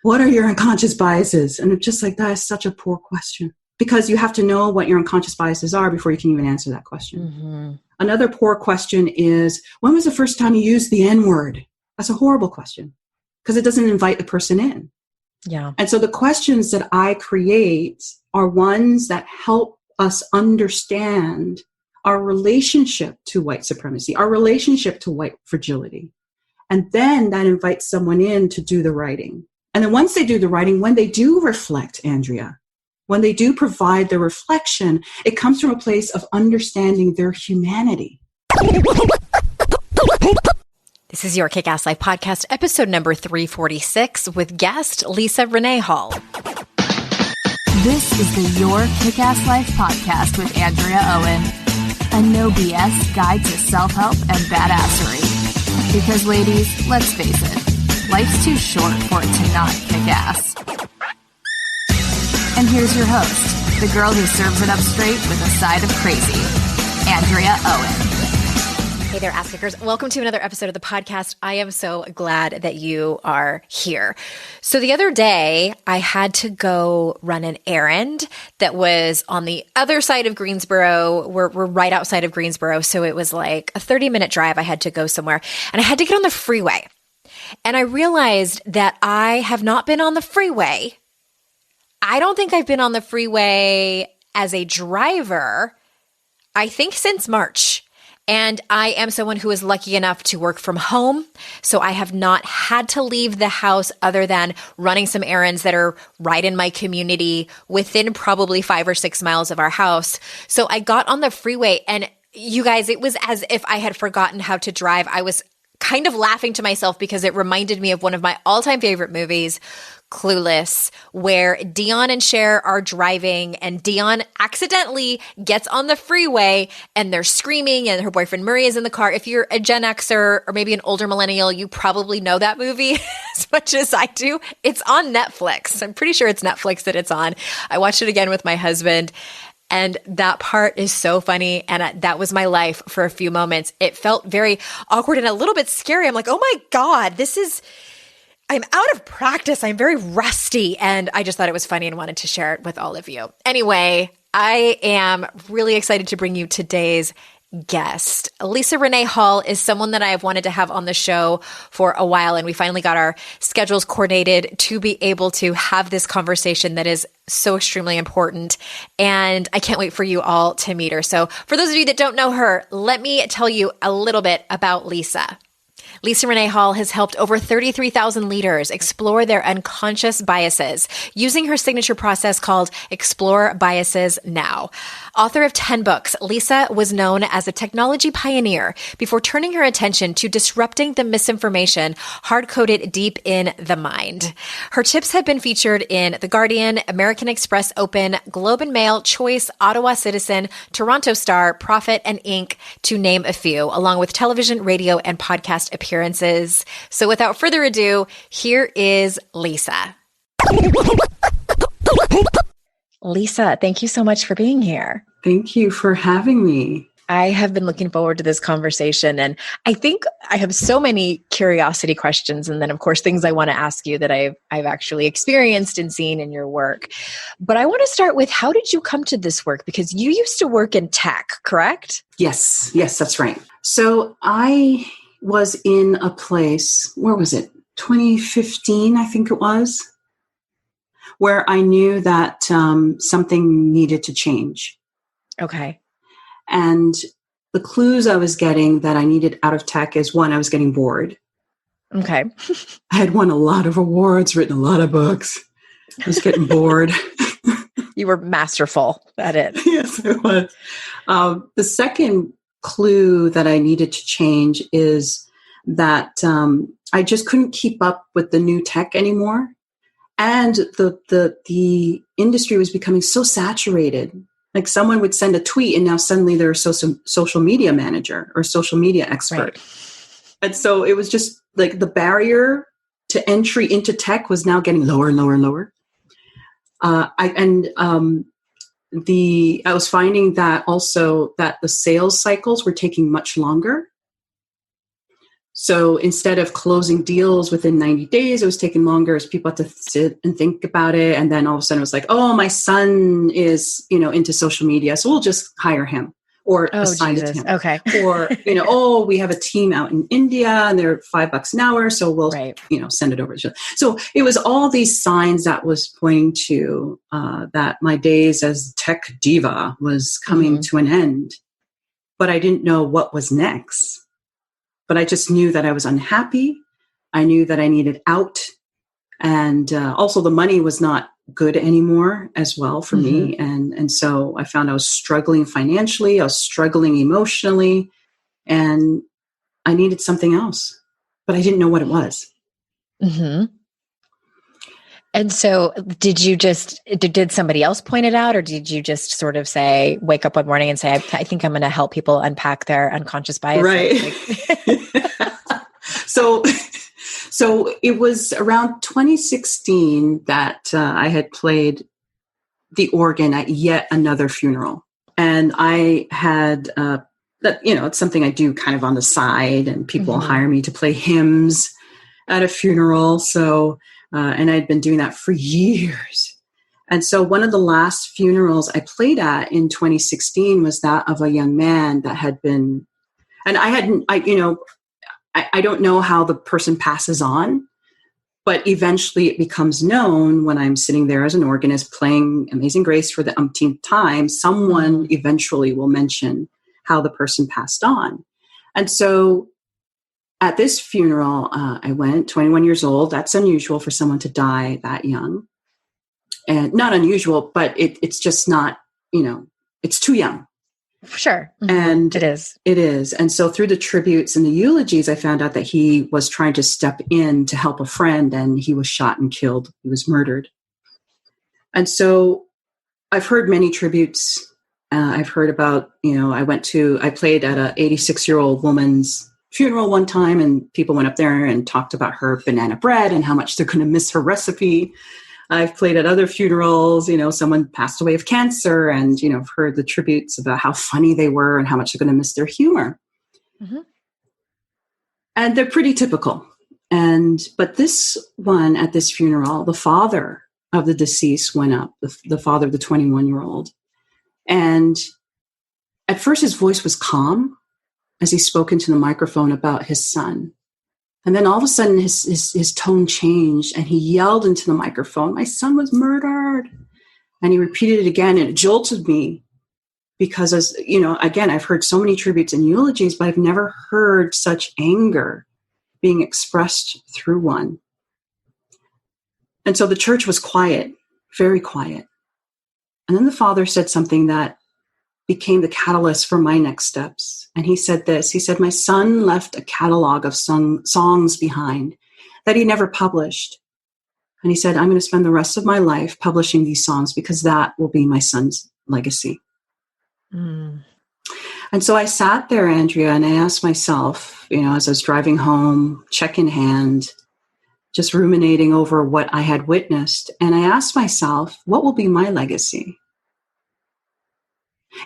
what are your unconscious biases? And it's just like, that is such a poor question, because you have to know what your unconscious biases are before you can even answer that question. Mm-hmm. Another poor question is, when was the first time you used the N-word? That's a horrible question, because it doesn't invite the person in. Yeah. And so the questions that I create are ones that help us understand our relationship to white supremacy, our relationship to white fragility. And then that invites someone in to do the writing. And then once they do the writing, when they do reflect, Andrea, when they do provide the reflection, it comes from a place of understanding their humanity. This is your Kick-Ass Life podcast, episode number 346, with guest Leesa Renee Hall. This is the Your Kick-Ass Life podcast with Andrea Owen, a no BS guide to self-help and badassery. Because ladies, let's face it, life's too short for it to not kick ass. And here's your host, the girl who serves it up straight with a side of crazy, Andrea Owen. Hey there, ass kickers. Welcome to another episode of the podcast. I am so glad that you are here. So the other day, I had to go run an errand that was on the other side of Greensboro. We're right outside of Greensboro. So it was like a 30-minute drive. I had to go somewhere, and I had to get on the freeway. And I realized that I have not been on the freeway. I don't think I've been on the freeway as a driver, I think since March. And I am someone who is lucky enough to work from home. So I have not had to leave the house other than running some errands that are right in my community within probably 5 or 6 miles of our house. So I got on the freeway, and you guys, it was as if I had forgotten how to drive. I was kind of laughing to myself because it reminded me of one of my all-time favorite movies, Clueless, where Dion and Cher are driving, and Dion accidentally gets on the freeway and they're screaming, and her boyfriend Murray is in the car. If you're a Gen Xer or maybe an older millennial, you probably know that movie as much as I do. It's on Netflix. I'm pretty sure it's Netflix that it's on. I watched it again with my husband, and that part is so funny. And that was my life for a few moments. It felt very awkward and a little bit scary. I'm like, oh my God, I'm out of practice. I'm very rusty. And I just thought it was funny and wanted to share it with all of you. Anyway, I am really excited to bring you today's guest. Leesa Renee Hall is someone that I have wanted to have on the show for a while, and we finally got our schedules coordinated to be able to have this conversation that is so extremely important, and I can't wait for you all to meet her. So for those of you that don't know her, let me tell you a little bit about Leesa. Leesa Renee Hall has helped over 33,000 leaders explore their unconscious biases using her signature process called Explore Biases Now. Author of 10 books, Leesa was known as a technology pioneer before turning her attention to disrupting the misinformation hard-coded deep in the mind. Her tips have been featured in The Guardian, American Express Open, Globe and Mail, Choice, Ottawa Citizen, Toronto Star, Prophet, and Inc., to name a few, along with television, radio, and podcast appearances. So without further ado, here is Leesa. Leesa, thank you so much for being here. Thank you for having me. I have been looking forward to this conversation, and I think I have so many curiosity questions, and then of course things I want to ask you that I've actually experienced and seen in your work. But I want to start with, how did you come to this work? Because you used to work in tech, correct? Yes, that's right. So I was in a place, where was it? 2015, I think it was, where I knew that something needed to change. Okay. And the clues I was getting that I needed out of tech is, one, I was getting bored. Okay. I had won a lot of awards, written a lot of books. I was getting bored. You were masterful at it. Yes, it was. The second clue that I needed to change is that I just couldn't keep up with the new tech anymore. And the industry was becoming so saturated. Like, someone would send a tweet and now suddenly they're a social media manager or social media expert. Right. And so it was just like the barrier to entry into tech was now getting lower and lower and lower. I was finding that also that the sales cycles were taking much longer. So instead of closing deals within 90 days, it was taking longer as people had to sit and think about it. And then all of a sudden it was like, oh, my son is, into social media, so we'll just hire him or Oh, assign it to Jesus. him. Okay. Or, oh, we have a team out in India and they're $5 an hour, so we'll, Right. send it over. So it was all these signs that was pointing to that my days as tech diva was coming to an end. But I didn't know what was next. But I just knew that I was unhappy. I knew that I needed out. And also the money was not good anymore as well for me. And so I found I was struggling financially. I was struggling emotionally. And I needed something else. But I didn't know what it was. And so did somebody else point it out, or did you just sort of wake up one morning and say, I think I'm going to help people unpack their unconscious bias? Right. So it was around 2016 that I had played the organ at yet another funeral. And I had, it's something I do kind of on the side, and people hire me to play hymns at a funeral. So, and I'd been doing that for years. And so one of the last funerals I played at in 2016 was that of a young man that had been, and I don't know how the person passes on, but eventually it becomes known when I'm sitting there as an organist playing Amazing Grace for the umpteenth time. Someone eventually will mention how the person passed on. And so at this funeral, I went, 21 years old. That's unusual for someone to die that young. And not unusual, but it's just not, it's too young. Sure. And it is. It is. And so through the tributes and the eulogies, I found out that he was trying to step in to help a friend, and he was shot and killed. He was murdered. And so I've heard many tributes. I've heard about, I played at a 86-year-old woman's funeral one time, and people went up there and talked about her banana bread and how much they're going to miss her recipe. I've played at other funerals, someone passed away of cancer, and, I've heard the tributes about how funny they were and how much they're going to miss their humor. And they're pretty typical. But this one at this funeral, the father of the deceased went up, the father of the 21-year-old. And at first his voice was calm as he spoke into the microphone about his son. And then all of a sudden his tone changed, and he yelled into the microphone, "My son was murdered." And he repeated it again, and it jolted me because, as again, I've heard so many tributes and eulogies, but I've never heard such anger being expressed through one. And so the church was quiet, very quiet. And then the father said something that became the catalyst for my next steps. And he said this. He said, "My son left a catalog of songs behind that he never published. And he said, I'm going to spend the rest of my life publishing these songs because that will be my son's legacy." And so I sat there, Andrea, and I asked myself, as I was driving home, check in hand, just ruminating over what I had witnessed. And I asked myself, what will be my legacy?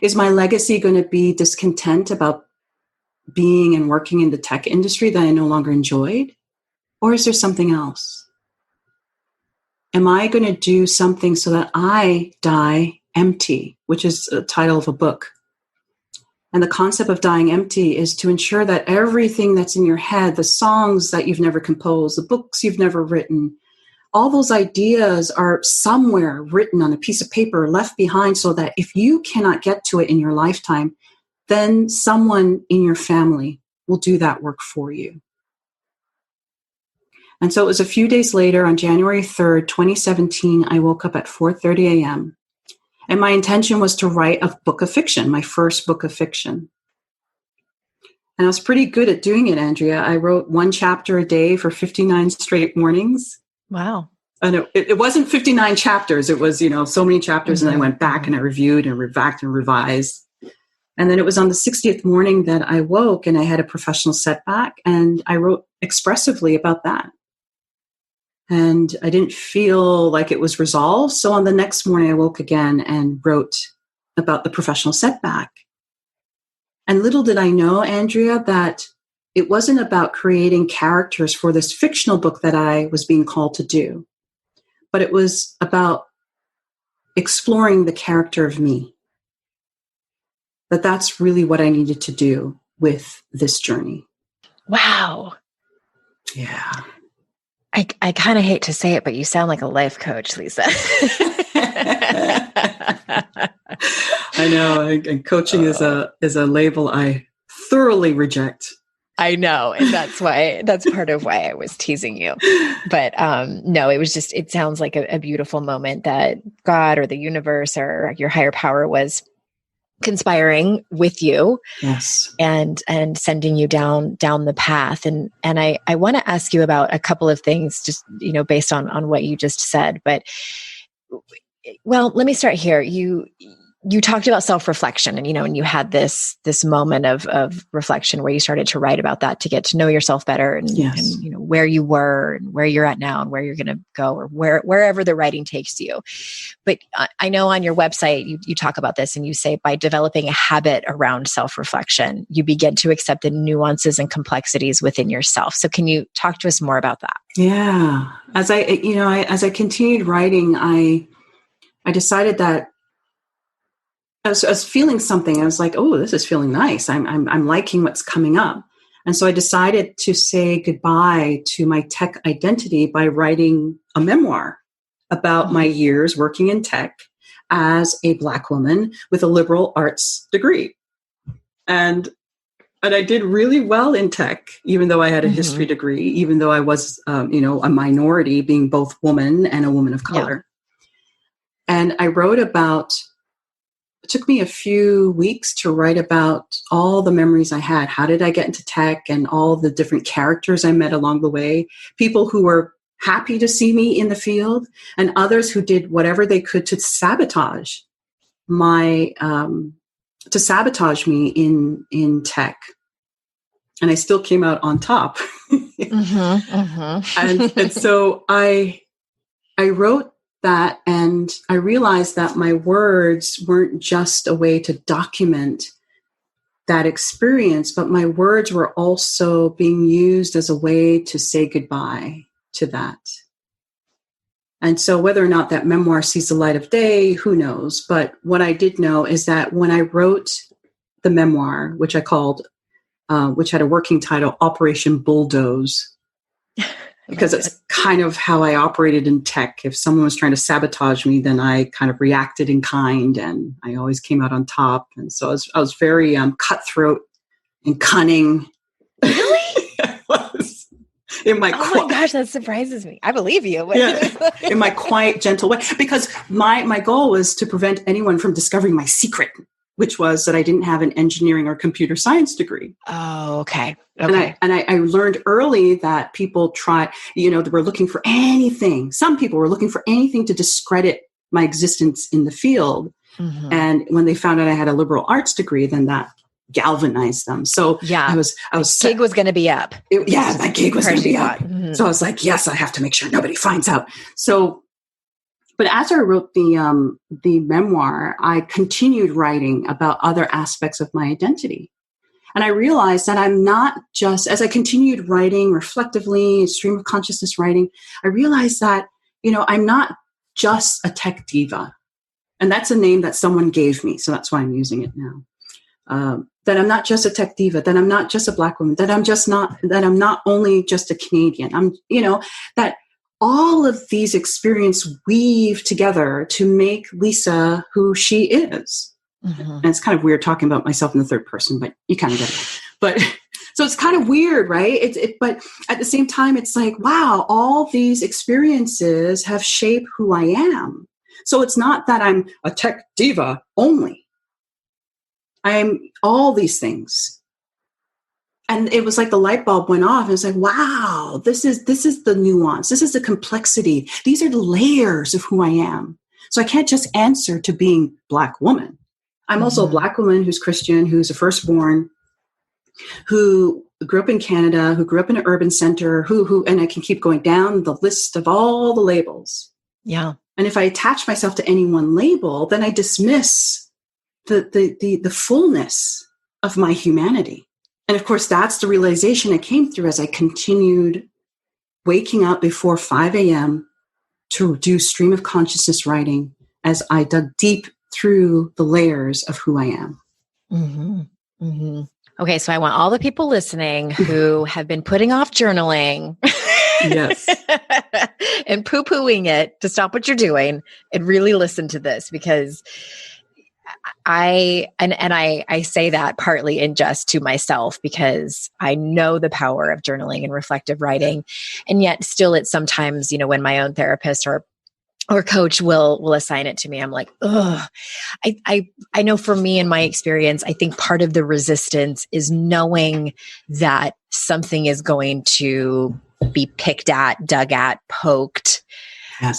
Is my legacy going to be discontent about being and working in the tech industry that I no longer enjoyed? Or is there something else? Am I going to do something so that I die empty, which is the title of a book? And the concept of dying empty is to ensure that everything that's in your head, the songs that you've never composed, the books you've never written, all those ideas are somewhere written on a piece of paper, left behind, so that if you cannot get to it in your lifetime, then someone in your family will do that work for you. And so it was a few days later, on January 3rd, 2017, I woke up at 4:30 a.m. And my intention was to write a book of fiction, my first book of fiction. And I was pretty good at doing it, Andrea. I wrote one chapter a day for 59 straight mornings. Wow. And it wasn't 59 chapters. It was, so many chapters. And I went back and I reviewed and revised. And then it was on the 60th morning that I woke and I had a professional setback, and I wrote expressively about that. And I didn't feel like it was resolved. So on the next morning, I woke again and wrote about the professional setback. And little did I know, Andrea, that it wasn't about creating characters for this fictional book that I was being called to do, but it was about exploring the character of me. That's really what I needed to do with this journey. Wow. Yeah. I kind of hate to say it, but you sound like a life coach, Leesa. I know. And coaching is a label I thoroughly reject. I know. And that's part of why I was teasing you. But no, it sounds like a beautiful moment that God or the universe or your higher power was conspiring with you. Yes. And sending you down the path. And I want to ask you about a couple of things, just, based on what you just said. But well, let me start here. You talked about self-reflection and you had this moment of reflection where you started to write about that to get to know yourself better and, yes. and where you were and where you're at now and where you're going to go or wherever the writing takes you. But I know on your website, you talk about this and you say by developing a habit around self-reflection, you begin to accept the nuances and complexities within yourself. So can you talk to us more about that? Yeah. As I continued writing, I decided that I was feeling something. I was like, oh, this is feeling nice. I'm liking what's coming up. And so I decided to say goodbye to my tech identity by writing a memoir about my years working in tech as a Black woman with a liberal arts degree. And I did really well in tech, even though I had a history degree, even though I was, a minority, being both woman and a woman of color. Yeah. And I wrote about, it took me a few weeks to write about all the memories I had. How did I get into tech and all the different characters I met along the way? People who were happy to see me in the field and others who did whatever they could to sabotage me in tech. And I still came out on top. And so I wrote that, and I realized that my words weren't just a way to document that experience, but my words were also being used as a way to say goodbye to that. And so whether or not that memoir sees the light of day, who knows? But what I did know is that when I wrote the memoir, which I called, which had a working title, Operation Bulldoze, because it's kind of how I operated in tech. If someone was trying to sabotage me, then I kind of reacted in kind, and I always came out on top. And so I was very cutthroat and cunning. Really? I was. My gosh, that surprises me. I believe you. Yeah, in my quiet, gentle way. Because my goal was to prevent anyone from discovering my secret, which was that I didn't have an engineering or computer science degree. Oh, okay. And I learned early that people they were looking for anything. Some people were looking for anything to discredit my existence in the field. Mm-hmm. And when they found out I had a liberal arts degree, then that galvanized them. So yeah, I was gig was going to be up. My gig was going to be up. Mm-hmm. So I was like, yes, I have to make sure nobody finds out. So, but as I wrote the memoir, I continued writing about other aspects of my identity. And I realized that I'm not just, as I continued writing reflectively, stream of consciousness writing, I realized that, I'm not just a tech diva. And that's a name that someone gave me. So that's why I'm using it now. That I'm not just a tech diva, that I'm not just a Black woman, that I'm not only just a Canadian. That all of these experiences weave together to make Leesa who she is. Mm-hmm. And it's kind of weird talking about myself in the third person, but you kind of get it. But so it's kind of weird, right? But at the same time, it's like, wow, all these experiences have shaped who I am. So it's not that I'm a tech diva only. I'm all these things. And it was like the light bulb went off. It was like, wow, this is the nuance. This is the complexity. These are the layers of who I am. So I can't just answer to being Black woman. I'm also a Black woman who's Christian, who's a firstborn, who grew up in Canada, who grew up in an urban center, who, and I can keep going down the list of all the labels. Yeah. And if I attach myself to any one label, then I dismiss the fullness of my humanity. And of course, that's the realization I came through as I continued waking up before 5 a.m. to do stream of consciousness writing as I dug deep through the layers of who I am. Mm-hmm. Mm-hmm. Okay, so I want all the people listening who have been putting off journaling Yes. and poo-pooing it to stop what you're doing and really listen to this, because I say that partly in jest to myself, because I know the power of journaling and reflective writing. And yet still it's sometimes, when my own therapist or coach will assign it to me, I'm like, ugh. I know for me, in my experience, I think part of the resistance is knowing that something is going to be picked at, dug at, poked. Yes.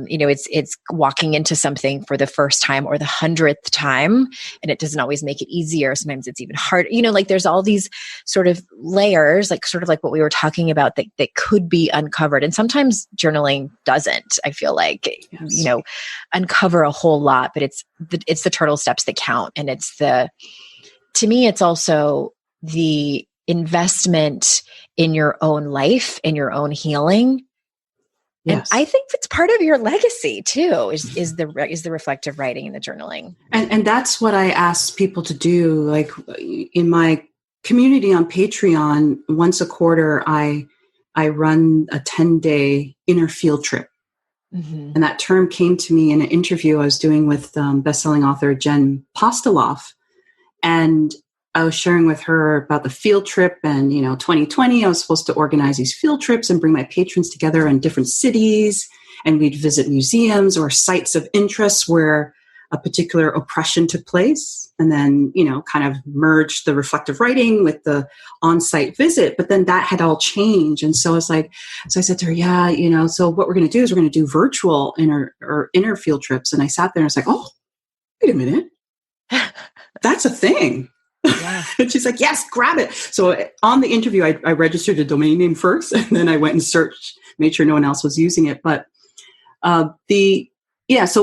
It's walking into something for the first time or the 100th time, and it doesn't always make it easier. Sometimes it's even harder. Like there's all these sort of layers, like sort of like what we were talking about, that could be uncovered. And sometimes journaling doesn't, I feel like, Yes. uncover a whole lot, but it's the turtle steps that count. And to me, it's also the investment in your own life, in your own healing. Yes. And I think it's part of your legacy too, is the reflective writing and the journaling. And that's what I ask people to do. Like in my community on Patreon, once a quarter, I run a 10-day inner field trip. Mm-hmm. And that term came to me in an interview I was doing with bestselling author Jen Posteloff. And I was sharing with her about the field trip, and 2020, I was supposed to organize these field trips and bring my patrons together in different cities, and we'd visit museums or sites of interest where a particular oppression took place, and then kind of merge the reflective writing with the on-site visit. But then that had all changed, and so I said to her, so what we're going to do is we're going to do virtual inner field trips. And I sat there and I was like, oh, wait a minute, that's a thing. Yeah. And she's like, yes, grab it. So on the interview, I registered a domain name first, and then I went and searched, made sure no one else was using it. But so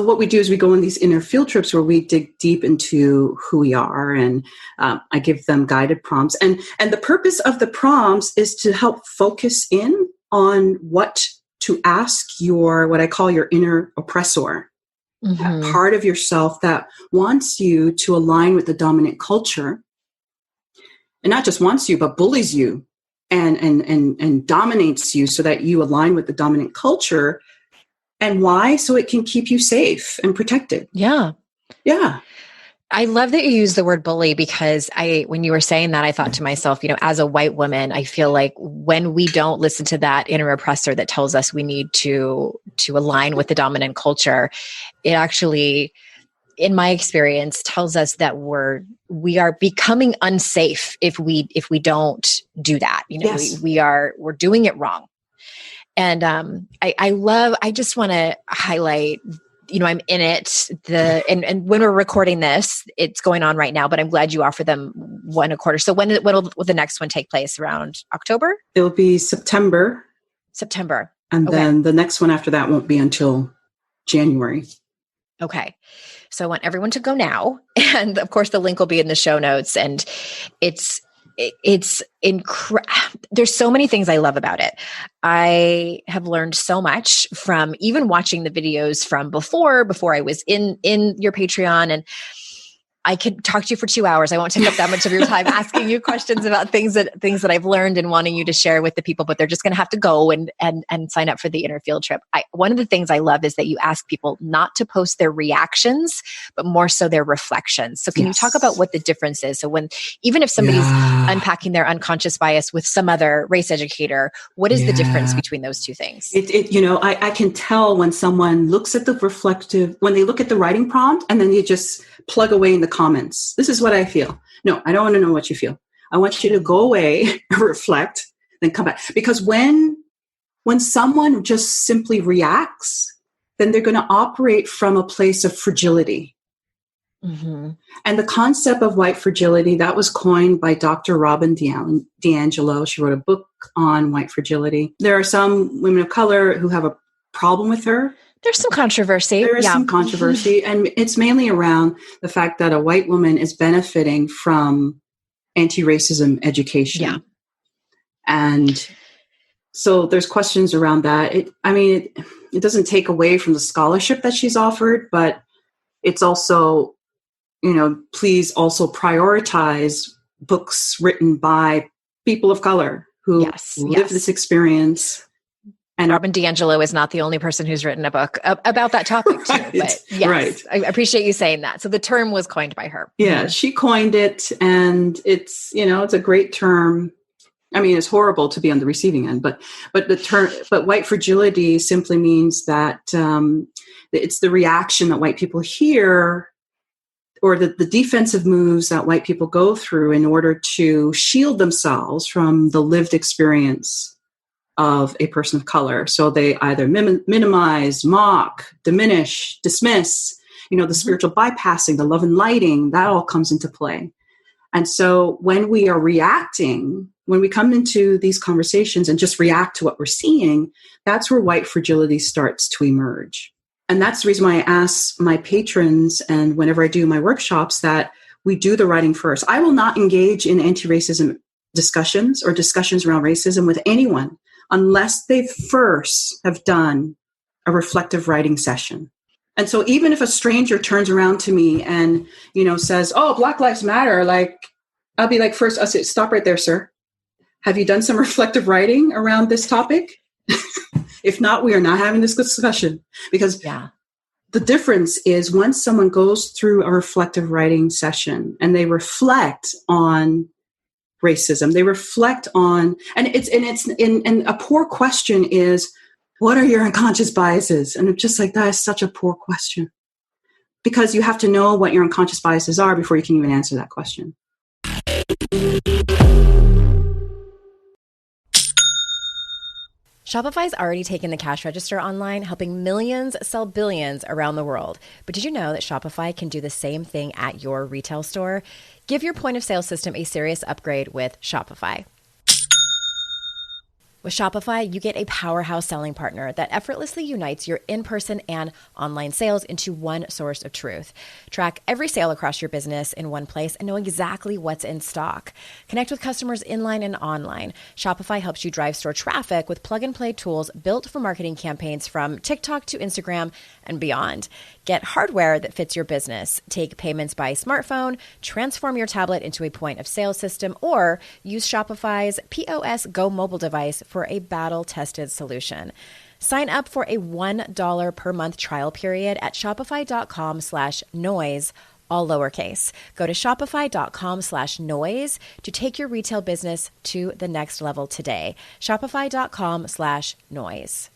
what we do is we go on these inner field trips where we dig deep into who we are, and I give them guided prompts. And the purpose of the prompts is to help focus in on what to ask what I call your inner oppressor. Mm-hmm. That part of yourself that wants you to align with the dominant culture. And not just wants you, but bullies you and dominates you so that you align with the dominant culture. And why? So it can keep you safe and protected. Yeah. Yeah. I love that you use the word bully, because when you were saying that, I thought to myself, as a white woman, I feel like when we don't listen to that inner oppressor that tells us we need to align with the dominant culture, it actually, in my experience, tells us that we are becoming unsafe if we don't do that. Yes. We're doing it wrong. And I just want to highlight, I'm in it. And when we're recording this, it's going on right now, but I'm glad you offer them one a quarter. So when will the next one take place? Around October? It'll be September. And then the next one after that won't be until January. Okay. So I want everyone to go now. And of course the link will be in the show notes, and it's there's so many things I love about it. I have learned so much from even watching the videos from before I was in your Patreon, and I could talk to you for 2 hours. I won't take up that much of your time asking you questions about things that I've learned and wanting you to share with the people, but they're just going to have to go and sign up for the inner field trip. One of the things I love is that you ask people not to post their reactions, but more so their reflections. So can you talk about what the difference is? So even if somebody's unpacking their unconscious bias with some other race educator, what is the difference between those two things? I can tell when someone looks at when they look at the writing prompt and then you just plug away in the comments. This is what I feel. No, I don't want to know what you feel. I want you to go away, reflect, then come back. Because when someone just simply reacts, then they're going to operate from a place of fragility. Mm-hmm. And the concept of white fragility, that was coined by Dr. Robin DiAngelo. She wrote a book on white fragility. There are some women of color who have a problem with her. There's some controversy. There is some controversy, and it's mainly around the fact that a white woman is benefiting from anti-racism education. Yeah. And so there's questions around that. It doesn't take away from the scholarship that she's offered, but it's also, please also prioritize books written by people of color who live this experience. And Robin DiAngelo is not the only person who's written a book about that topic too. But yes, I appreciate you saying that. So the term was coined by her. Yeah, she coined it, and it's a great term. I mean, it's horrible to be on the receiving end, but white fragility simply means that it's the reaction that white people hear, or the defensive moves that white people go through in order to shield themselves from the lived experience of a person of color. So they either minimize, mock, diminish, dismiss, the spiritual bypassing, the love and lighting, that all comes into play. And so when we are reacting, when we come into these conversations and just react to what we're seeing, that's where white fragility starts to emerge. And that's the reason why I ask my patrons, and whenever I do my workshops, that we do the writing first. I will not engage in anti-racism discussions or discussions around racism with anyone unless they first have done a reflective writing session. And so even if a stranger turns around to me and, says, "Oh, Black Lives Matter," I'll be like, first, I'll say, "Stop right there, sir. Have you done some reflective writing around this topic?" If not, we are not having this discussion, because the difference is once someone goes through a reflective writing session and they reflect on racism, they reflect on, and a poor question is, what are your unconscious biases? And it's just like, that is such a poor question, because you have to know what your unconscious biases are before you can even answer that question. Shopify's already taken the cash register online, helping millions sell billions around the world. But did you know that Shopify can do the same thing at your retail store? Give your point of sale system a serious upgrade with Shopify. With Shopify, you get a powerhouse selling partner that effortlessly unites your in-person and online sales into one source of truth. Track every sale across your business in one place and know exactly what's in stock. Connect with customers inline and online. Shopify helps you drive store traffic with plug-and-play tools built for marketing campaigns from TikTok to Instagram and beyond. Get hardware that fits your business. Take payments by smartphone, transform your tablet into a point of sale system, or use Shopify's POS Go mobile device for a battle-tested solution. Sign up for a $1 per month trial period at shopify.com/noise, all lowercase. Go to shopify.com/noise to take your retail business to the next level today. Shopify.com/noise.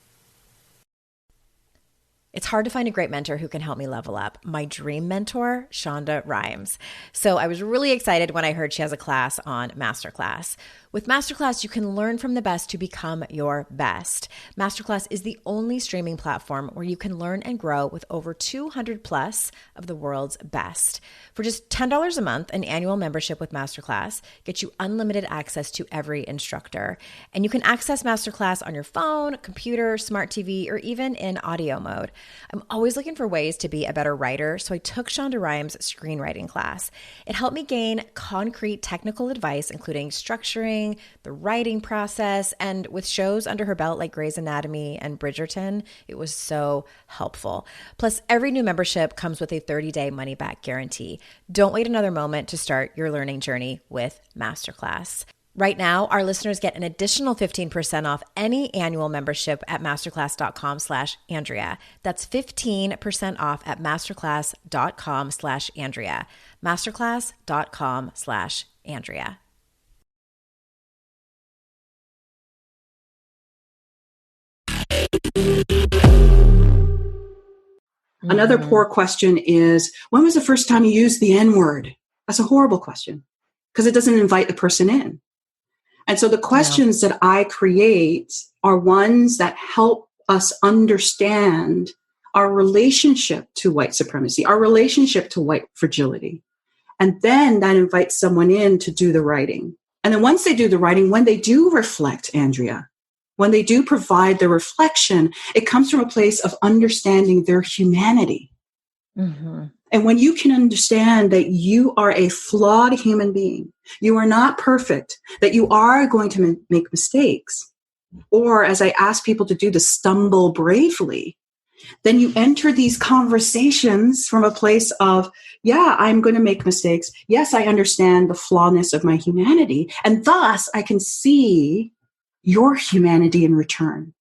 It's hard to find a great mentor who can help me level up. My dream mentor, Shonda Rhimes. So I was really excited when I heard she has a class on Masterclass. With Masterclass, you can learn from the best to become your best. Masterclass is the only streaming platform where you can learn and grow with over 200 plus of the world's best. For just $10 a month, an annual membership with Masterclass gets you unlimited access to every instructor. And you can access Masterclass on your phone, computer, smart TV, or even in audio mode. I'm always looking for ways to be a better writer, so I took Shonda Rhimes' screenwriting class. It helped me gain concrete technical advice, including structuring, the writing process, and with shows under her belt like Grey's Anatomy and Bridgerton, it was so helpful. Plus, every new membership comes with a 30-day money-back guarantee. Don't wait another moment to start your learning journey with Masterclass. Right now, our listeners get an additional 15% off any annual membership at masterclass.com/Andrea. That's 15% off at masterclass.com/Andrea. Masterclass.com/Andrea. Another poor question is, when was the first time you used the N-word? That's a horrible question, because it doesn't invite the person in. And so the questions that I create are ones that help us understand our relationship to white supremacy, our relationship to white fragility. And then that invites someone in to do the writing. And then once they do the writing, when they do reflect, Andrea, when they do provide the reflection, it comes from a place of understanding their humanity. Mm-hmm. And when you can understand that you are a flawed human being, you are not perfect, that you are going to make mistakes, or as I ask people to do, to stumble bravely, then you enter these conversations from a place of, yeah, I'm going to make mistakes. Yes, I understand the flawness of my humanity. And thus I can see your humanity in return.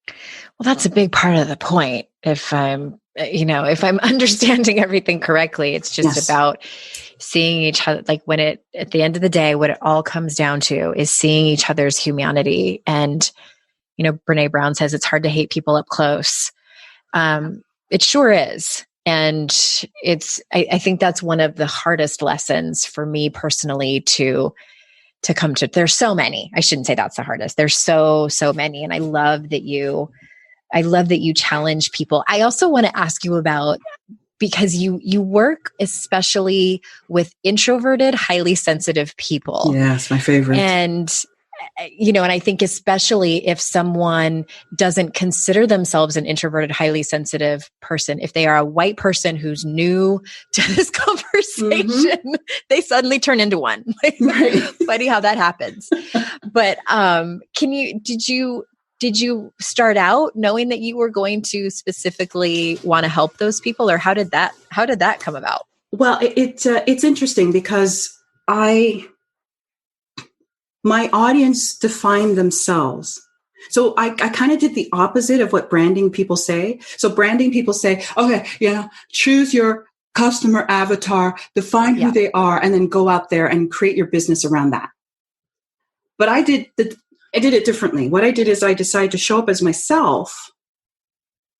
Well, that's a big part of the point. If I'm understanding everything correctly, it's just about seeing each other. Like at the end of the day, what it all comes down to is seeing each other's humanity. And, Brene Brown says it's hard to hate people up close. It sure is. And I think that's one of the hardest lessons for me personally to come to. There's so many. I shouldn't say that's the hardest. There's so many. And I love that you challenge people. I also want to ask you about, because you work especially with introverted, highly sensitive people. Yes, my favorite. And and I think especially if someone doesn't consider themselves an introverted, highly sensitive person, if they are a white person who's new to this conversation, they suddenly turn into one. Right. Funny how that happens. But did you start out knowing that you were going to specifically want to help those people, or how did that come about? Well, it's interesting because my audience defined themselves. So I kind of did the opposite of what branding people say. So branding people say, okay, choose your customer avatar, define who they are, and then go out there and create your business around that. But I did it differently. What I did is I decided to show up as myself.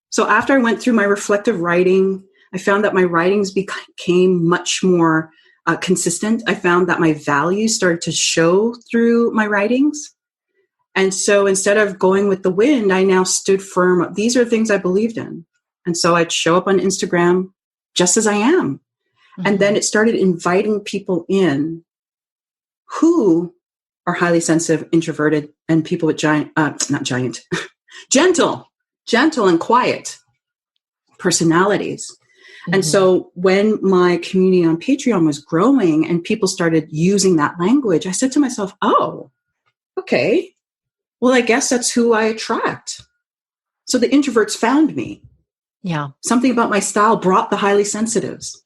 So after I went through my reflective writing, I found that my writings became much more consistent. I found that my values started to show through my writings. And so instead of going with the wind, I now stood firm. These are things I believed in. And so I'd show up on Instagram just as I am. And then it started inviting people in who are highly sensitive, introverted, and people with gentle and quiet personalities. And so when my community on Patreon was growing and people started using that language, I said to myself, oh, okay, well, I guess that's who I attract. So the introverts found me. Yeah. Something about my style brought the highly sensitives.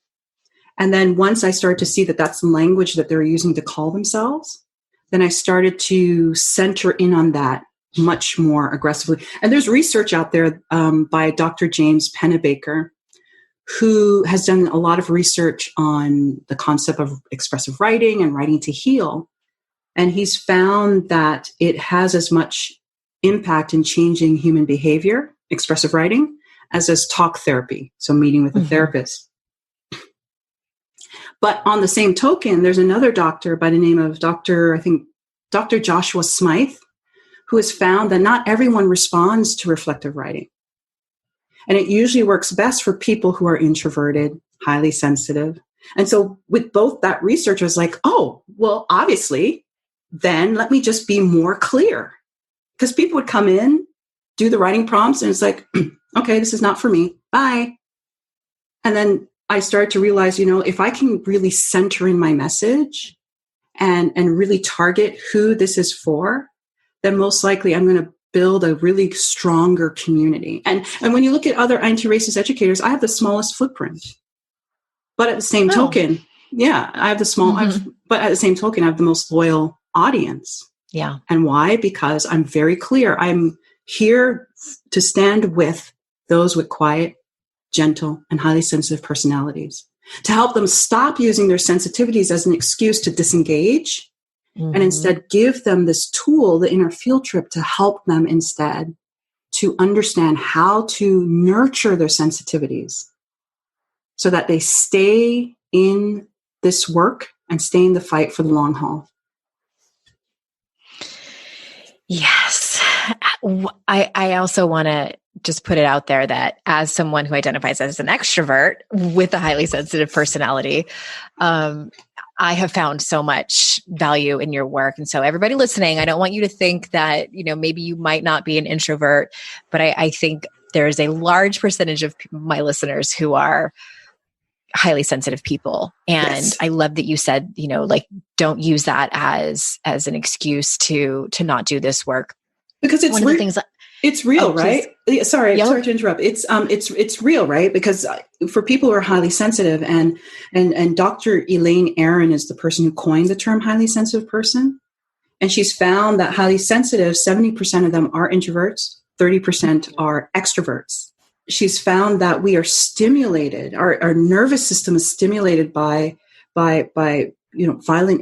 And then once I started to see that that's the language that they're using to call themselves, then I started to center in on that much more aggressively. And there's research out there by Dr. James Pennebaker, who has done a lot of research on the concept of expressive writing and writing to heal. And he's found that it has as much impact in changing human behavior, expressive writing, as talk therapy, so meeting with a therapist. But on the same token, there's another doctor by the name of Dr. Joshua Smythe, who has found that not everyone responds to reflective writing. And it usually works best for people who are introverted, highly sensitive. And so with both that research, I was like, oh, well, obviously, then let me just be more clear. Because people would come in, do the writing prompts, and it's like, okay, this is not for me. Bye. And then I started to realize, if I can really center in my message and really target who this is for, then most likely I'm going to build a really stronger community. And when you look at other anti-racist educators, I have the smallest footprint. But at the same token, I have but at the same token, I have the most loyal audience. Yeah. And why? Because I'm very clear. I'm here to stand with those with quiet, gentle, and highly sensitive personalities, to help them stop using their sensitivities as an excuse to disengage, and instead give them this tool, the inner field trip, to help them instead to understand how to nurture their sensitivities so that they stay in this work and stay in the fight for the long haul. Yes. I also want to just put it out there that as someone who identifies as an extrovert with a highly sensitive personality, I have found so much value in your work. And so everybody listening, I don't want you to think that, maybe you might not be an introvert, but I think there's a large percentage of my listeners who are highly sensitive people. And I love that you said, like, don't use that as an excuse to not do this work. Because it's one of the things it's real, right? Sorry to interrupt. It's real, right? Because for people who are highly sensitive, and Dr. Elaine Aron is the person who coined the term highly sensitive person. And she's found that highly sensitive, 70% of them are introverts, 30% are extroverts. She's found that we are stimulated, our nervous system is stimulated by violent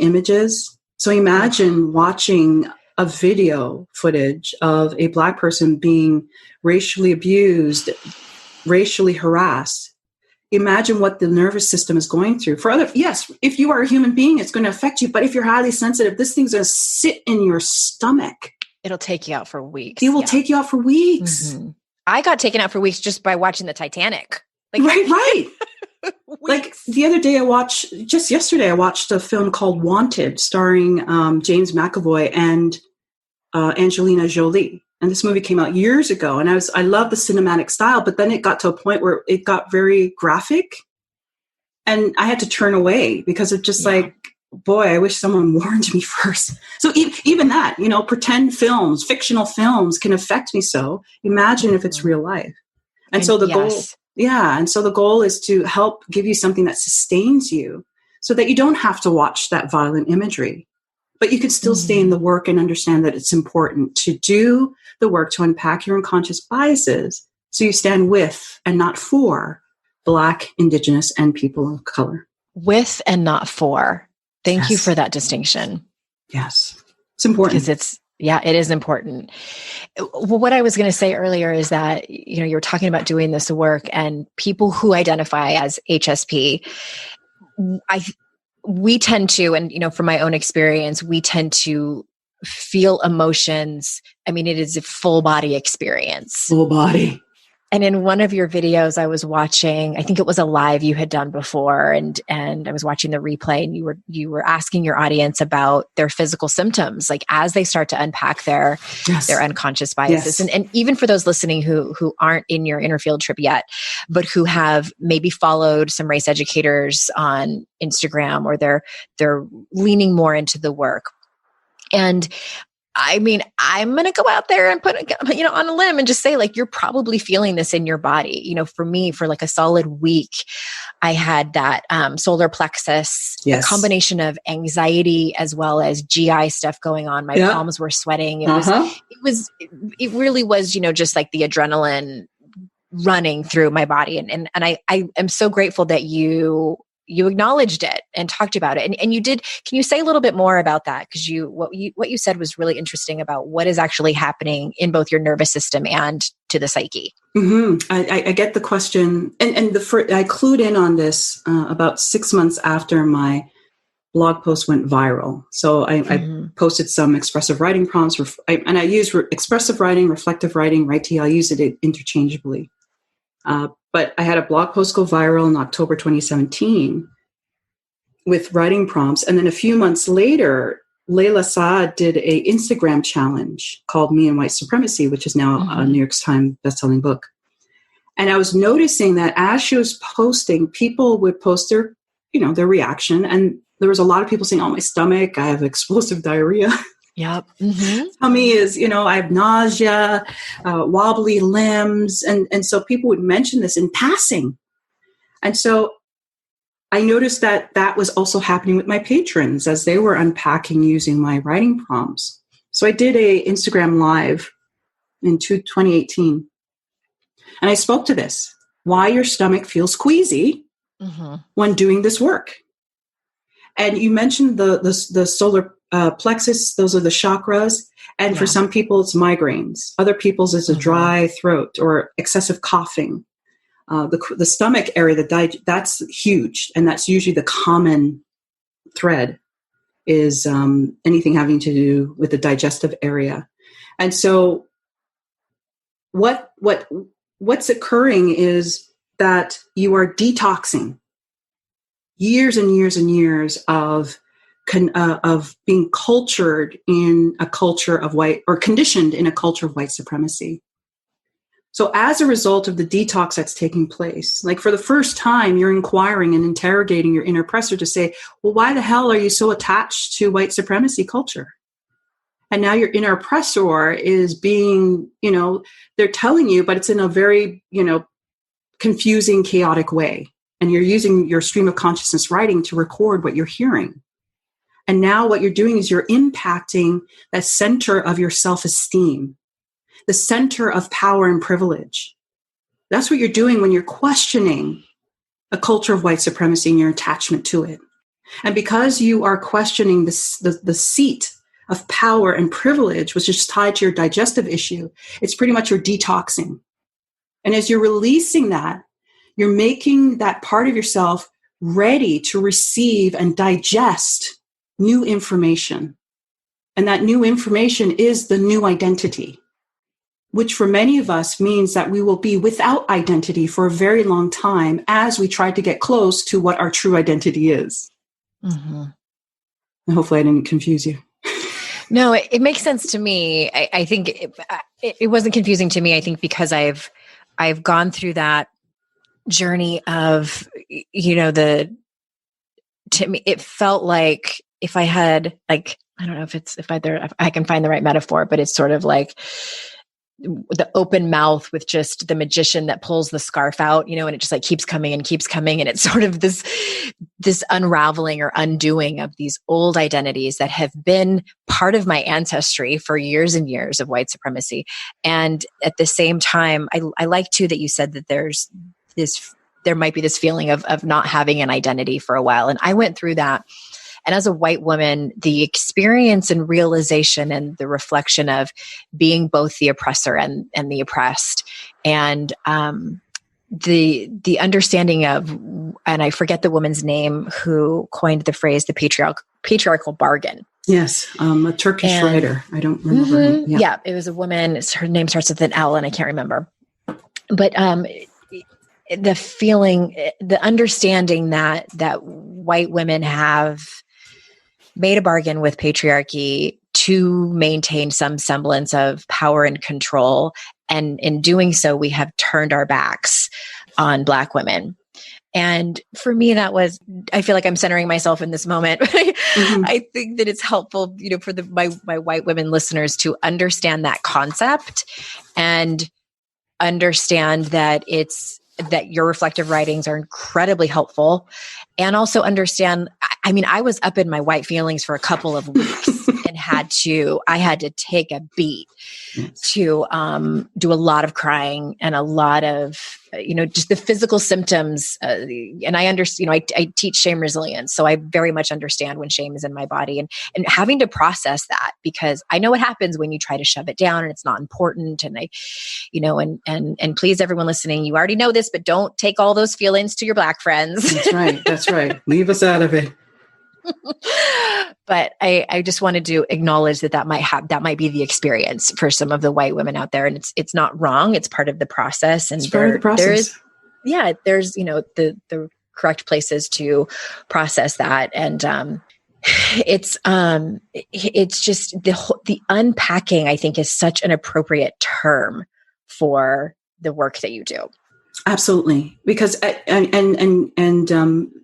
images. So imagine watching a video footage of a Black person being racially abused, racially harassed. Imagine what the nervous system is going through. Yes, if you are a human being, it's going to affect you. But if you're highly sensitive, this thing's going to sit in your stomach. It'll take you out for weeks. It will take you out for weeks. Mm-hmm. I got taken out for weeks just by watching the Titanic. Right. Like the other day yesterday, I watched a film called Wanted starring James McAvoy and Angelina Jolie. And this movie came out years ago. And I love the cinematic style, but then it got to a point where it got very graphic. And I had to turn away because of just boy, I wish someone warned me first. So even that, pretend films, fictional films can affect me so. Imagine if it's real life. And so the goal... Yeah. And so the goal is to help give you something that sustains you so that you don't have to watch that violent imagery, but you can still stay in the work and understand that it's important to do the work to unpack your unconscious biases so you stand with and not for Black, Indigenous, and people of color. With and not for. Thank you for that distinction. Yes. It's important. Because it is important. Well, what I was going to say earlier is that, you were talking about doing this work, and people who identify as HSP, we tend to, and, from my own experience, we tend to feel emotions. I mean, it is a full body experience. Full body. And in one of your videos I was watching, I think it was a live you had done before, and I was watching the replay, and you were asking your audience about their physical symptoms, like as they start to unpack their unconscious biases. Yes. And even for those listening who aren't in your inner field trip yet, but who have maybe followed some race educators on Instagram, or they're leaning more into the work. And I mean, I'm going to go out there and put, on a limb and just say, like, you're probably feeling this in your body. For me, for like a solid week, I had that solar plexus, a combination of anxiety as well as GI stuff going on. My palms were sweating. It really was, just like the adrenaline running through my body. And I am so grateful that you acknowledged it and talked about it. And you did. Can you say a little bit more about that? Because what you said was really interesting about what is actually happening in both your nervous system and to the psyche. Mm-hmm. I get the question. And I clued in on this about 6 months after my blog post went viral. So I posted some expressive writing prompts, and I use expressive writing, reflective writing, I'll use it interchangeably. But I had a blog post go viral in October 2017 with writing prompts. And then a few months later, Layla Saad did an Instagram challenge called Me and White Supremacy, which is now a New York Times bestselling book. And I was noticing that as she was posting, people would post their reaction. And there was a lot of people saying, oh, my stomach, I have explosive diarrhea. Yep. Mm-hmm. Tummy is, I have nausea, wobbly limbs. And so people would mention this in passing. And so I noticed that was also happening with my patrons as they were unpacking using my writing prompts. So I did a Instagram live in 2018. And I spoke to this, why your stomach feels queasy when doing this work. And you mentioned the solar plexus, those are the chakras. And for some people, it's migraines. Other people's is a dry throat or excessive coughing. The stomach area, that's huge. And that's usually the common thread is anything having to do with the digestive area. And so what's occurring is that you are detoxing years and years and years of being cultured in a culture of white, or conditioned in a culture of white supremacy. So as a result of the detox that's taking place, like for the first time, you're inquiring and interrogating your inner oppressor to say, well, why the hell are you so attached to white supremacy culture? And now your inner oppressor is being, they're telling you, but it's in a very, confusing, chaotic way. And you're using your stream of consciousness writing to record what you're hearing. And now what you're doing is you're impacting the center of your self-esteem, the center of power and privilege. That's what you're doing when you're questioning a culture of white supremacy and your attachment to it. And because you are questioning the seat of power and privilege, which is tied to your digestive issue, it's pretty much your detoxing. And as you're releasing that, you're making that part of yourself ready to receive and digest new information. And that new information is the new identity, which for many of us means that we will be without identity for a very long time as we try to get close to what our true identity is. Mm-hmm. And hopefully I didn't confuse you. No, it makes sense to me. I think it wasn't confusing to me. I think because I've gone through that journey of, to me, it felt like if I had like, I don't know if I can find the right metaphor, but it's sort of like the open mouth with just the magician that pulls the scarf out, and it just like keeps coming. And it's sort of this unraveling or undoing of these old identities that have been part of my ancestry for years and years of white supremacy. And at the same time, I like too that you said that there might be this feeling of not having an identity for a while. And I went through that. And as a white woman, the experience and realization and the reflection of being both the oppressor and the oppressed, and the understanding of, and I forget the woman's name who coined the phrase, the patriarchal bargain. Yes, a Turkish writer. I don't remember her name. Yeah, it was a woman. Her name starts with an L, and I can't remember. But the feeling, the understanding that white women have made a bargain with patriarchy to maintain some semblance of power and control. And in doing so, we have turned our backs on Black women. And for me, I feel like I'm centering myself in this moment. Mm-hmm. I think that it's helpful, for my white women listeners to understand that concept and understand that your reflective writings are incredibly helpful, and also understand, I was up in my white feelings for a couple of weeks and I had to take a beat to do a lot of crying and a lot of, just the physical symptoms. And I understand, I teach shame resilience. So I very much understand when shame is in my body and having to process that, because I know what happens when you try to shove it down and it's not important. And and please, everyone listening, you already know this, but don't take all those feelings to your Black friends. That's right. Leave us out of it. But I just wanted to acknowledge that might be the experience for some of the white women out there, and it's not wrong. It's part of the process, and there's the correct places to process that, and it's just the unpacking, I think, is such an appropriate term for the work that you do. Absolutely, because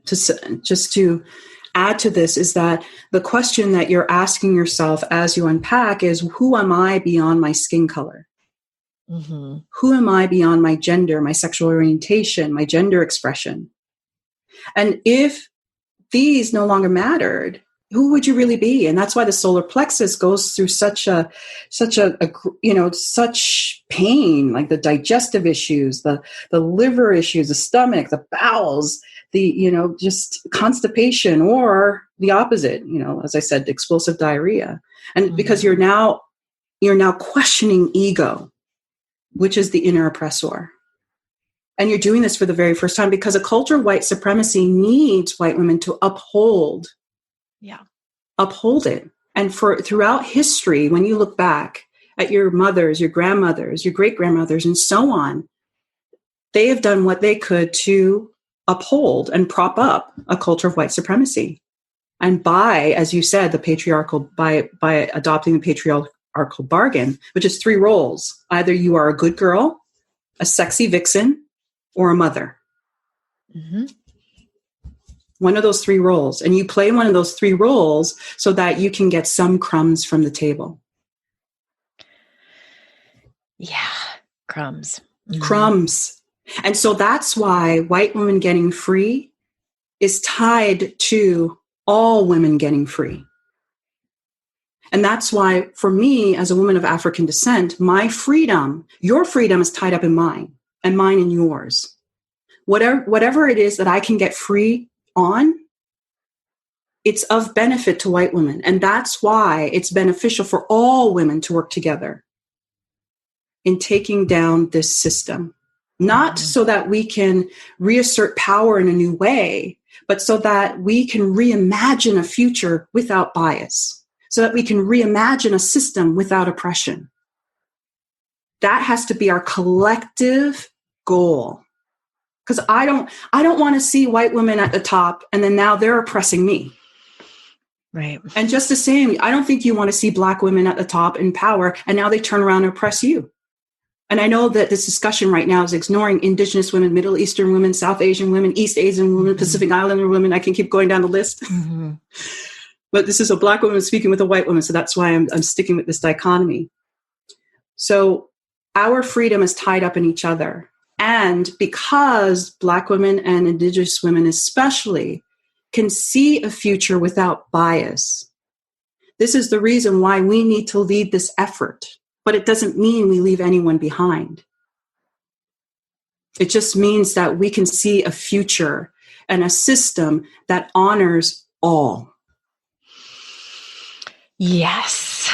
just to add to this is that the question that you're asking yourself as you unpack is, who am I beyond my skin color? Mm-hmm. Who am I beyond my gender, my sexual orientation, my gender expression? And if these no longer mattered, who would you really be? And that's why the solar plexus goes through such pain, like the digestive issues, the liver issues, the stomach, the bowels, just constipation, or the opposite, as I said, explosive diarrhea. And mm-hmm. because you're now questioning ego, which is the inner oppressor. And you're doing this for the very first time because a culture of white supremacy needs white women to uphold it. And throughout history, when you look back at your mothers, your grandmothers, your great-grandmothers, and so on, they have done what they could to uphold and prop up a culture of white supremacy. And by, as you said, by adopting the patriarchal bargain, which is three roles. Either you are a good girl, a sexy vixen, or a mother. Mm-hmm. One of those three roles. And you play one of those three roles so that you can get some crumbs from the table. Yeah. Crumbs. Mm-hmm. Crumbs. And so that's why white women getting free is tied to all women getting free. And that's why, for me, as a woman of African descent, my freedom, your freedom is tied up in mine, and mine and yours. Whatever it is that I can get free on, it's of benefit to white women. And that's why it's beneficial for all women to work together in taking down this system. Not so that we can reassert power in a new way, but so that we can reimagine a future without bias, so that we can reimagine a system without oppression. That has to be our collective goal. Because I don't want to see white women at the top and then now they're oppressing me. Right. And just the same, I don't think you want to see Black women at the top in power and now they turn around and oppress you. And I know that this discussion right now is ignoring indigenous women, Middle Eastern women, South Asian women, East Asian women, Pacific Islander women. I can keep going down the list. Mm-hmm. But this is a Black woman speaking with a white woman. So that's why I'm sticking with this dichotomy. So our freedom is tied up in each other. And because Black women and indigenous women especially can see a future without bias, this is the reason why we need to lead this effort. But it doesn't mean we leave anyone behind. It just means that we can see a future and a system that honors all. Yes.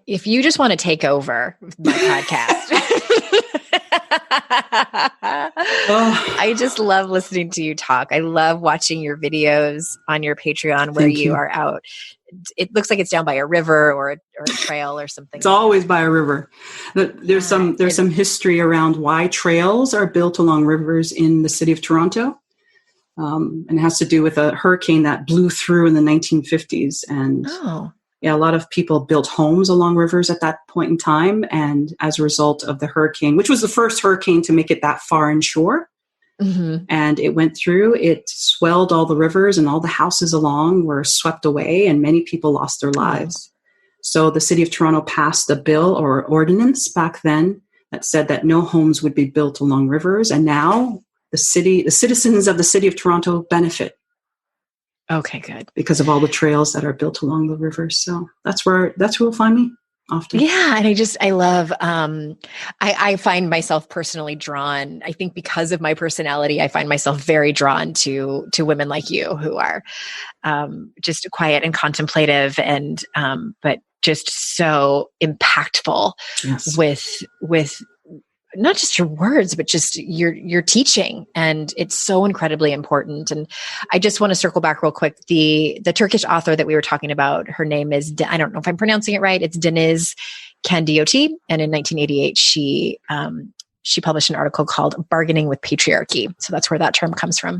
If you just want to take over my podcast, I just love listening to you talk. I love watching your videos on your Patreon where you are out. It looks like it's down by a river or a trail or something. It's always by a river. There's some history around why trails are built along rivers in the city of Toronto. And it has to do with a hurricane that blew through in the 1950s. And a lot of people built homes along rivers at that point in time. And as a result of the hurricane, which was the first hurricane to make it that far inshore, and it went through, it swelled all the rivers and all the houses along were swept away and many people lost their lives. So the city of Toronto passed a bill or ordinance back then that said that no homes would be built along rivers. And now the citizens of the city of Toronto benefit. Okay, good. Because of all the trails that are built along the rivers. So that's where you'll find me often. Yeah. And I love, I find myself personally drawn, I think because of my personality, I find myself very drawn to women like you who are just quiet and contemplative and, but just so impactful with not just your words, but just your teaching. And it's so incredibly important. And I just want to circle back real quick. The Turkish author that we were talking about, her name is, I don't know if I'm pronouncing it right. It's Deniz Candioti. And in 1988, she published an article called Bargaining with Patriarchy. So that's where that term comes from.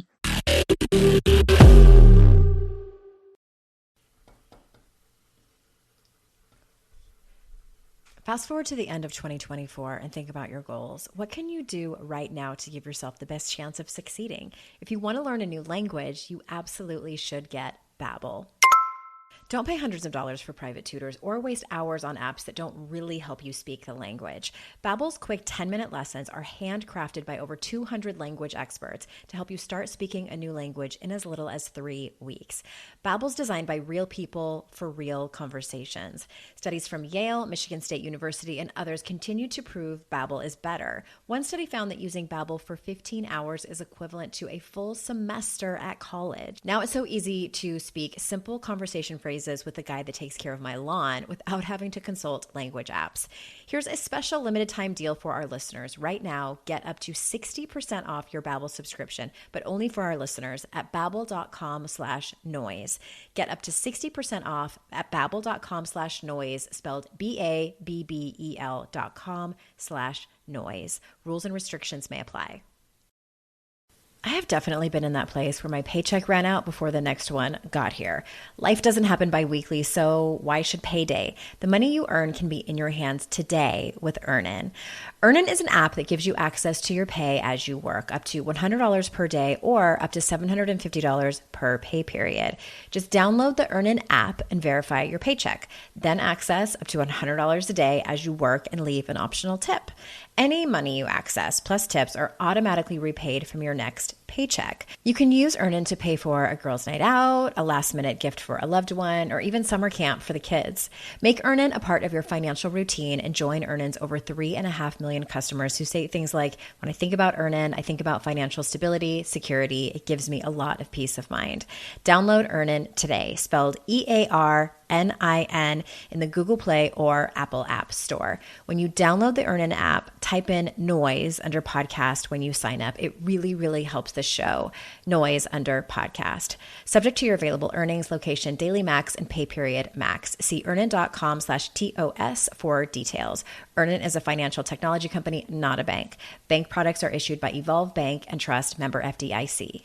Fast forward to the end of 2024 and think about your goals. What can you do right now to give yourself the best chance of succeeding? If you want to learn a new language, you absolutely should get Babbel. Don't pay hundreds of dollars for private tutors or waste hours on apps that don't really help you speak the language. Babbel's quick 10-minute lessons are handcrafted by over 200 language experts to help you start speaking a new language in as little as 3 weeks. Babbel's designed by real people for real conversations. Studies from Yale, Michigan State University, and others continue to prove Babbel is better. One study found that using Babbel for 15 hours is equivalent to a full semester at college. Now it's so easy to speak simple conversation phrases with the guy that takes care of my lawn without having to consult language apps. Here's a special limited time deal for our listeners. Right now, get up to 60% off your Babbel subscription, but only for our listeners at babbel.com/noise. Get up to 60% off at babbel.com/noise, spelled BABBEL.com/noise. Rules and restrictions may apply. I have definitely been in that place where my paycheck ran out before the next one got here. Life doesn't happen bi-weekly, so why should payday? The money you earn can be in your hands today with Earnin. Earnin is an app that gives you access to your pay as you work, up to $100 per day or up to $750 per pay period. Just download the Earnin app and verify your paycheck. Then access up to $100 a day as you work and leave an optional tip. Any money you access plus tips are automatically repaid from your next paycheck. You can use Earnin to pay for a girls' night out, a last-minute gift for a loved one, or even summer camp for the kids. Make Earnin a part of your financial routine and join Earnin's over 3.5 million customers who say things like, when I think about Earnin, I think about financial stability, security. It gives me a lot of peace of mind. Download Earnin today, spelled EARNIN in the Google Play or Apple App Store. When you download the Earnin app, type in noise under podcast when you sign up. It really, really helps the show. Noise under podcast. Subject to your available earnings, location, daily max, and pay period max. See earnin.com/TOS for details. Earnin is a financial technology company, not a bank. Bank products are issued by Evolve Bank and Trust, member FDIC.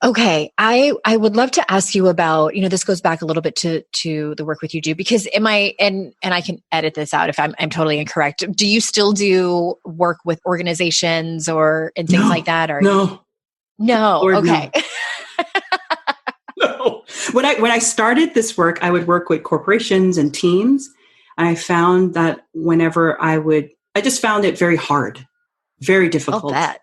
Okay, I would love to ask you about, this goes back a little bit to the work with you do, because and I can edit this out if I'm totally incorrect. Do you still do work with organizations and things like that? Or No. Lord, okay. No. When I started this work, I would work with corporations and teams. And I found that I just found it very hard, very difficult. I'll bet.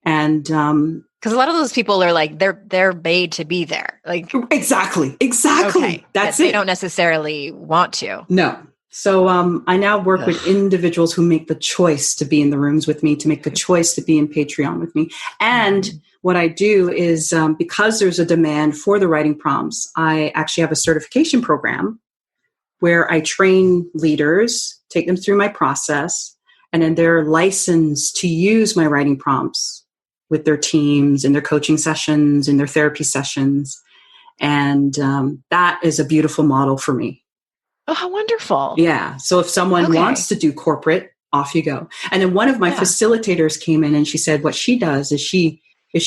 And because a lot of those people are like, they're made to be there. Like exactly. Okay, That's they it. don't necessarily want to. No. So I now work with individuals who make the choice to be in the rooms with me, to make the choice to be in Patreon with me. And what I do is because there's a demand for the writing prompts, I actually have a certification program where I train leaders, take them through my process, and then they're licensed to use my writing prompts with their teams and their coaching sessions and their therapy sessions. And that is a beautiful model for me. Oh, how wonderful. Yeah. So if someone wants to do corporate, off you go. And then one of my facilitators came in and she said what she does is she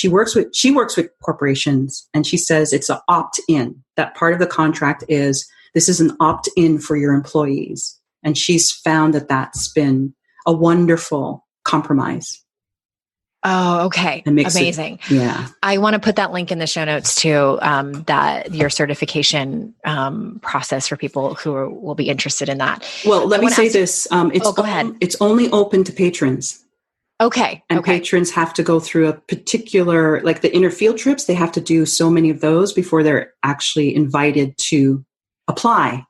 works with corporations, and she says it's an opt-in. That part of the contract is this is an opt-in for your employees. And she's found that that's been a wonderful compromise. Oh, okay. Amazing. I want to put that link in the show notes too, that your certification process for people who will be interested in that. Well, let me say this. Go ahead. It's only open to patrons. Okay. And patrons have to go through a particular, like the inner field trips, they have to do so many of those before they're actually invited to apply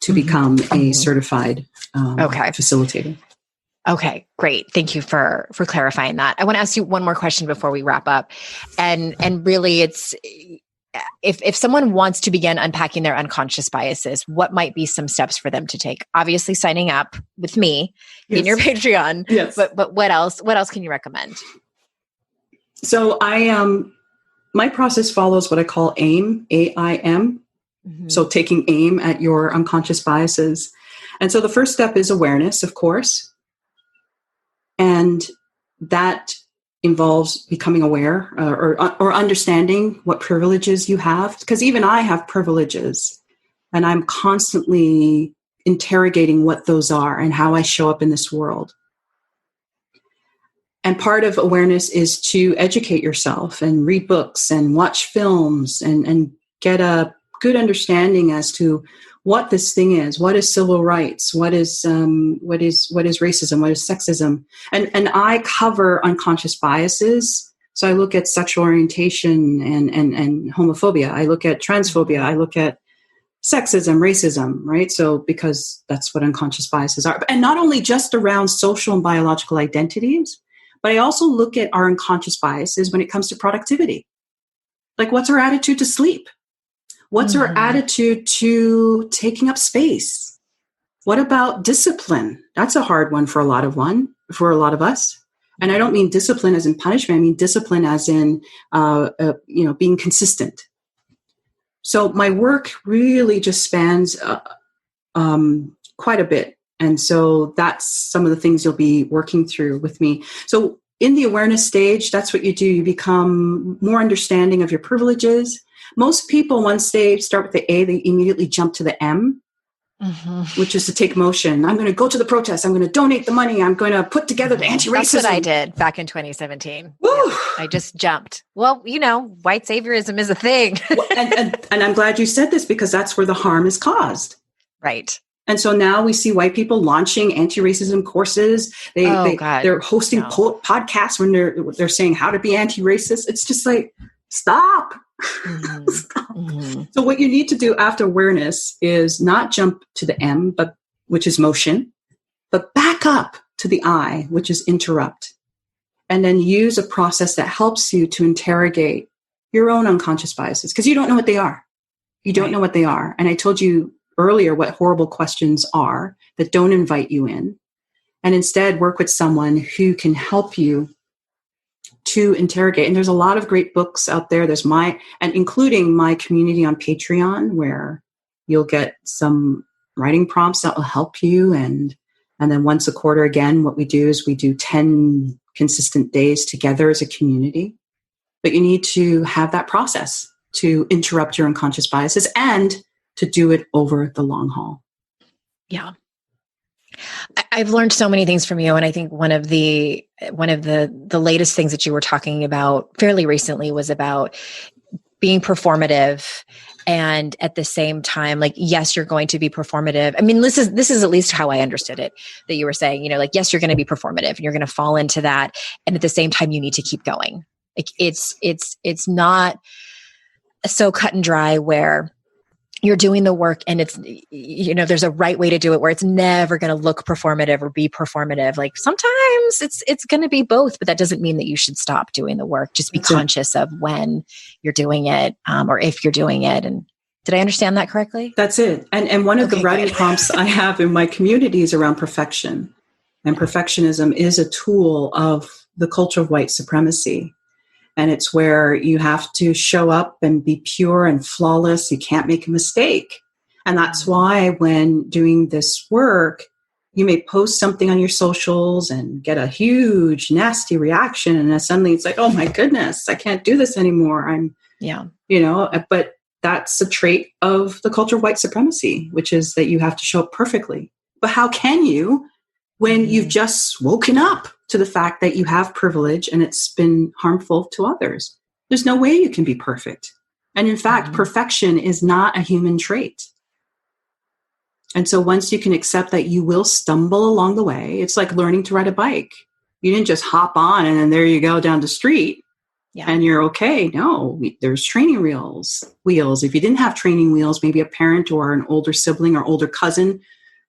to become a certified facilitator. Okay, great. Thank you for clarifying that. I want to ask you one more question before we wrap up. And really it's, if someone wants to begin unpacking their unconscious biases, what might be some steps for them to take? Obviously signing up with me in your Patreon. Yes. But what else can you recommend? So my process follows what I call AIM, AIM. So taking aim at your unconscious biases. And so the first step is awareness, of course. And that involves becoming aware or understanding what privileges you have. Because even I have privileges, and I'm constantly interrogating what those are and how I show up in this world. And part of awareness is to educate yourself and read books and watch films and get a good understanding as to what this thing is, what is civil rights, what is racism, what is sexism. And I cover unconscious biases. So I look at sexual orientation and homophobia. I look at transphobia. I look at sexism, racism, right? So because that's what unconscious biases are. And not only just around social and biological identities, but I also look at our unconscious biases when it comes to productivity. Like, what's our attitude to sleep? What's our attitude to taking up space? What about discipline? That's a hard one for a lot of us. And I don't mean discipline as in punishment. I mean discipline as in, being consistent. So my work really just spans quite a bit. And so that's some of the things you'll be working through with me. So in the awareness stage, that's what you do. You become more understanding of your privileges. Most people, once they start with the A, they immediately jump to the M, which is to take motion. I'm going to go to the protest. I'm going to donate the money. I'm going to put together the anti-racism. That's what I did back in 2017. Yeah, I just jumped. Well, white saviorism is a thing. and I'm glad you said this, because that's where the harm is caused. Right. And so now we see white people launching anti-racism courses. They're hosting podcasts when they're saying how to be anti-racist. It's just like, stop. Stop. So what you need to do after awareness is not jump to the M, which is motion, but back up to the I, which is interrupt. And then use a process that helps you to interrogate your own unconscious biases, because you don't know what they are. You don't know what they are. And I told you earlier what horrible questions are that don't invite you in, and instead work with someone who can help you to interrogate. And there's a lot of great books out there. There's including my community on Patreon, where you'll get some writing prompts that will help you. And then once a quarter, again, what we do is we do 10 consistent days together as a community. But you need to have that process to interrupt your unconscious biases and to do it over the long haul. Yeah. I've learned so many things from you. And I think one of the latest things that you were talking about fairly recently was about being performative. And at the same time, like, yes, you're going to be performative. I mean, this is at least how I understood it, that you were saying, yes, you're going to be performative and you're going to fall into that. And at the same time, you need to keep going. Like it's not so cut and dry where you're doing the work and it's, there's a right way to do it where it's never going to look performative or be performative. Like sometimes it's going to be both, but that doesn't mean that you should stop doing the work. Just be conscious of when you're doing it, or if you're doing it. And did I understand that correctly? That's it. And one of the writing prompts I have in my community is around perfection. And perfectionism is a tool of the culture of white supremacy. And it's where you have to show up and be pure and flawless. You can't make a mistake. And that's why when doing this work, you may post something on your socials and get a huge, nasty reaction. And then suddenly it's like, oh my goodness, I can't do this anymore. But that's a trait of the culture of white supremacy, which is that you have to show up perfectly. But how can you when you've just woken up to the fact that you have privilege and it's been harmful to others? There's no way you can be perfect. And in fact, perfection is not a human trait. And so once you can accept that you will stumble along the way, it's like learning to ride a bike. You didn't just hop on and then there you go down the street and you're okay. No, there's training wheels. If you didn't have training wheels, maybe a parent or an older sibling or older cousin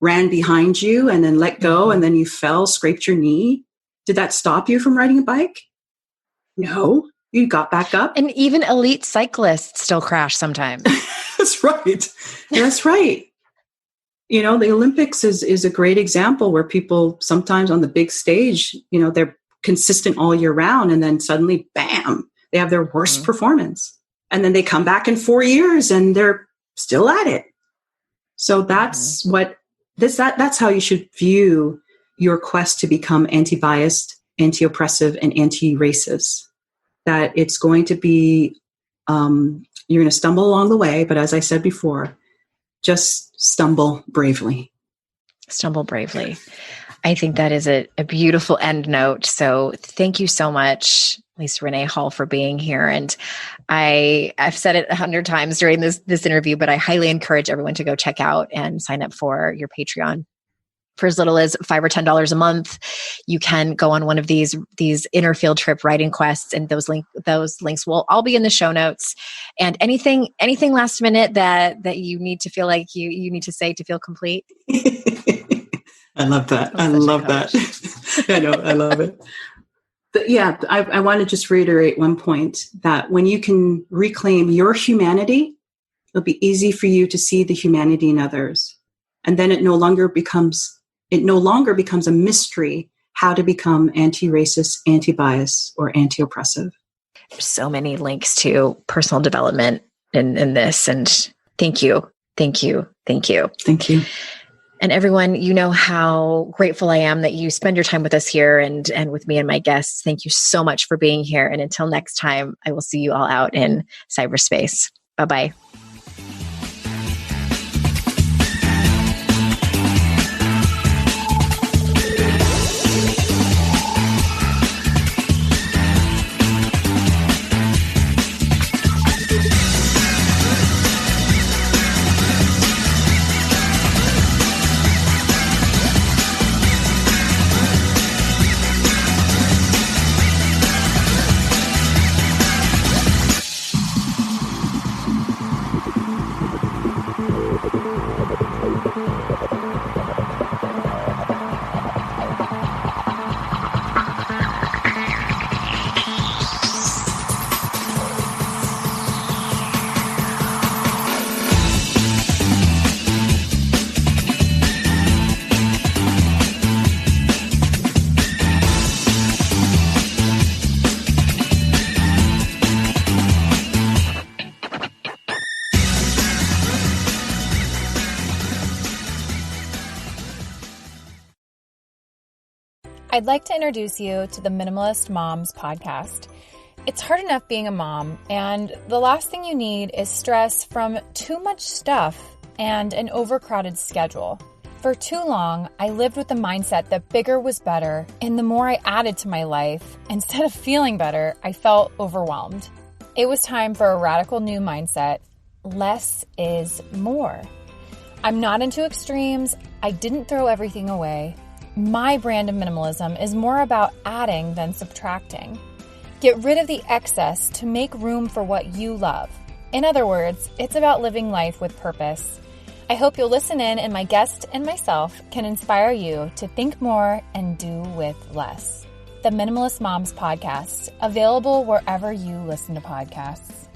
ran behind you and then let go and then you fell, scraped your knee. Did that stop you from riding a bike? No, you got back up. And even elite cyclists still crash sometimes. That's right. That's right. The Olympics is a great example where people sometimes on the big stage, they're consistent all year round and then suddenly, bam, they have their worst performance. And then they come back in 4 years and they're still at it. So that's that's how you should view your quest to become anti-biased, anti-oppressive, and anti-racist. That it's going to be, you're going to stumble along the way, but as I said before, just stumble bravely. Stumble bravely. I think that is a beautiful end note. So thank you so much, Leesa Renee Hall, for being here. And I've said it 100 times during this interview, but I highly encourage everyone to go check out and sign up for your Patreon. For as little as $5 or $10 a month, you can go on one of these inner field trip writing quests, and those links will all be in the show notes. And anything last minute that you need to feel like you need to say to feel complete. I love that. I love that. I know. I love it. But yeah, I want to just reiterate one point, that when you can reclaim your humanity, it'll be easy for you to see the humanity in others. And then it no longer becomes a mystery how to become anti-racist, anti-bias, or anti-oppressive. So many links to personal development in this. And thank you. Thank you. Thank you. Thank you. And everyone, you know how grateful I am that you spend your time with us here and with me and my guests. Thank you so much for being here. And until next time, I will see you all out in cyberspace. Bye-bye. I'd like to introduce you to the Minimalist Moms podcast. It's hard enough being a mom, and the last thing you need is stress from too much stuff and an overcrowded schedule. For too long, I lived with the mindset that bigger was better, and the more I added to my life, instead of feeling better, I felt overwhelmed. It was time for a radical new mindset. Less is more. I'm not into extremes. I didn't throw everything away. My brand of minimalism is more about adding than subtracting. Get rid of the excess to make room for what you love. In other words, it's about living life with purpose. I hope you'll listen in, and my guest and myself can inspire you to think more and do with less. The Minimalist Moms podcast, available wherever you listen to podcasts.